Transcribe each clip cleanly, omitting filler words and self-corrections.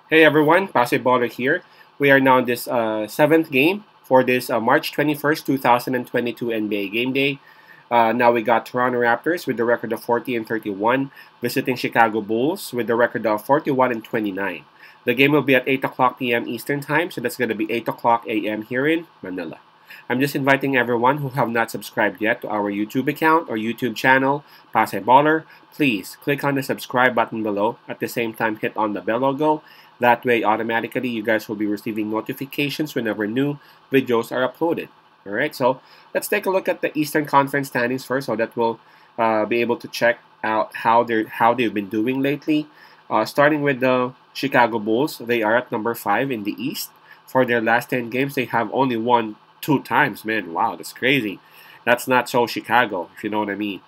Hey everyone, Baller here. We are now in this seventh game for this March 21st, 2022 NBA Game Day. Now we got Toronto Raptors with the record of 40-31, visiting Chicago Bulls with the record of 41-29. The game will be at 8 o'clock p.m. Eastern Time, so that's going to be 8 o'clock a.m. here in Manila. I'm just inviting everyone who have not subscribed yet to our YouTube account or YouTube channel, Baller. Please click on the subscribe button below. At the same time, hit on the bell logo. That way, automatically, you guys will be receiving notifications whenever new videos are uploaded. All right, so let's take a look at the Eastern Conference standings first, so that we'll be able to check out how they've been doing lately. Starting with the Chicago Bulls, they are at number 5 in the East. For their last 10 games, they have only won 2 times. Man, wow, that's crazy. That's not so Chicago, if you know what I mean.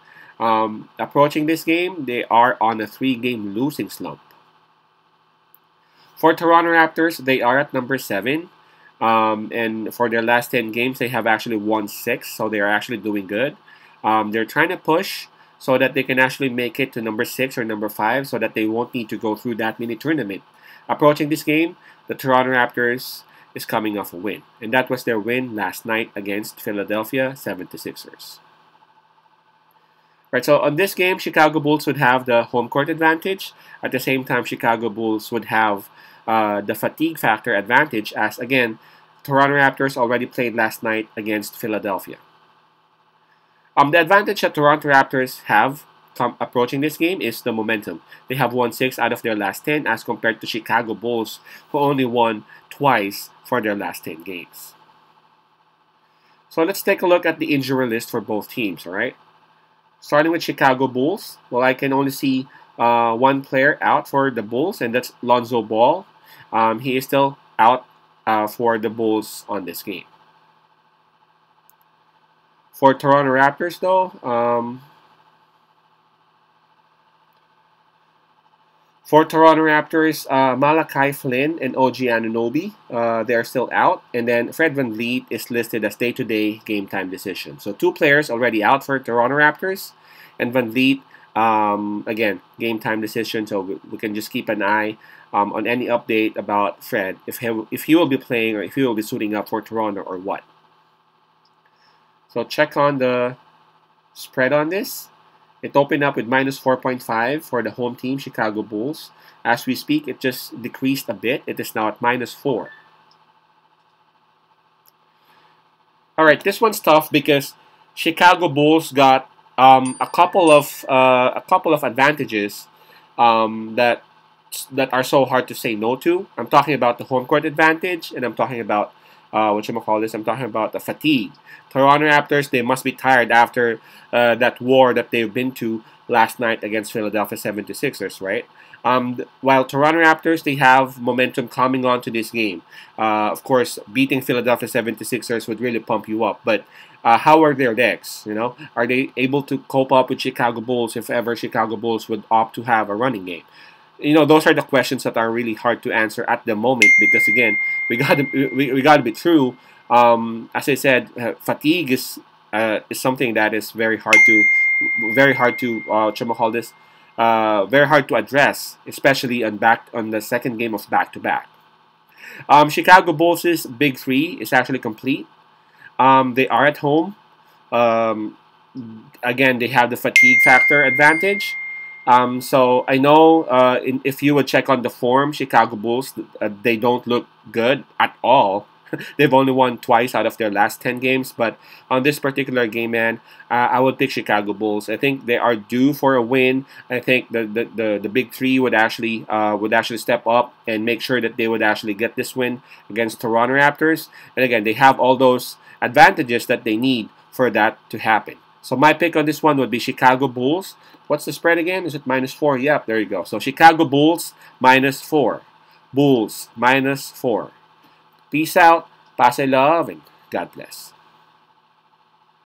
Approaching this game, they are on a 3-game losing slump. For Toronto Raptors, they are at number 7. And for their last 10 games, they have actually won 6. So they are actually doing good. They're trying to push so that they can actually make it to number 6 or number 5 so that they won't need to go through that mini tournament. Approaching this game, the Toronto Raptors is coming off a win. And that was their win last night against Philadelphia 76ers. Right, so on this game, Chicago Bulls would have the home court advantage. At the same time, Chicago Bulls would have the fatigue factor advantage as, again, Toronto Raptors already played last night against Philadelphia. The advantage that Toronto Raptors have approaching this game is the momentum. They have won 6 out of their last 10 as compared to Chicago Bulls, who only won twice for their last 10 games. So let's take a look at the injury list for both teams, all right? Starting with Chicago Bulls, well, I can only see one player out for the Bulls, and that's Lonzo Ball. He is still out for the Bulls on this game. For Toronto Raptors, though, Malachi Flynn and OG Anunoby, they are still out. And then Fred VanVleet is listed as day-to-day game time decision. So 2 players already out for Toronto Raptors. And VanVleet, again, game time decision. So we can just keep an eye on any update about Fred, if he will be playing or if he will be suiting up for Toronto or what. So check on the spread on this. It opened up with minus 4.5 for the home team, Chicago Bulls. As we speak, it just decreased a bit. It is now at minus 4. All right, this one's tough because Chicago Bulls got a couple of advantages that are so hard to say no to. I'm talking about the home court advantage, and I'm talking about I'm talking about the fatigue. Toronto Raptors, they must be tired after that war that they've been to last night against Philadelphia 76ers, right? While Toronto Raptors, they have momentum coming on to this game. Of course, beating Philadelphia 76ers would really pump you up. But how are their legs? You know, are they able to cope up with Chicago Bulls if ever Chicago Bulls would opt to have a running game? You know, those are the questions that are really hard to answer at the moment because, again, we got to be true. As I said, fatigue is something that is very hard to very hard to address, especially on the second game of back-to-back. Chicago Bulls' big 3 is actually complete. They are at home. Again, they have the fatigue factor advantage. So I know if you would check on the form, Chicago Bulls, they don't look good at all. They've only won twice out of their last 10 games. But on this particular game, man, I would pick Chicago Bulls. I think they are due for a win. I think the big 3 would actually step up and make sure that they would actually get this win against Toronto Raptors. And again, they have all those advantages that they need for that to happen. So my pick on this one would be Chicago Bulls. What's the spread again? Is it minus 4? Yep, there you go. So Chicago Bulls minus 4. Bulls minus 4. Peace out, pass love, and God bless.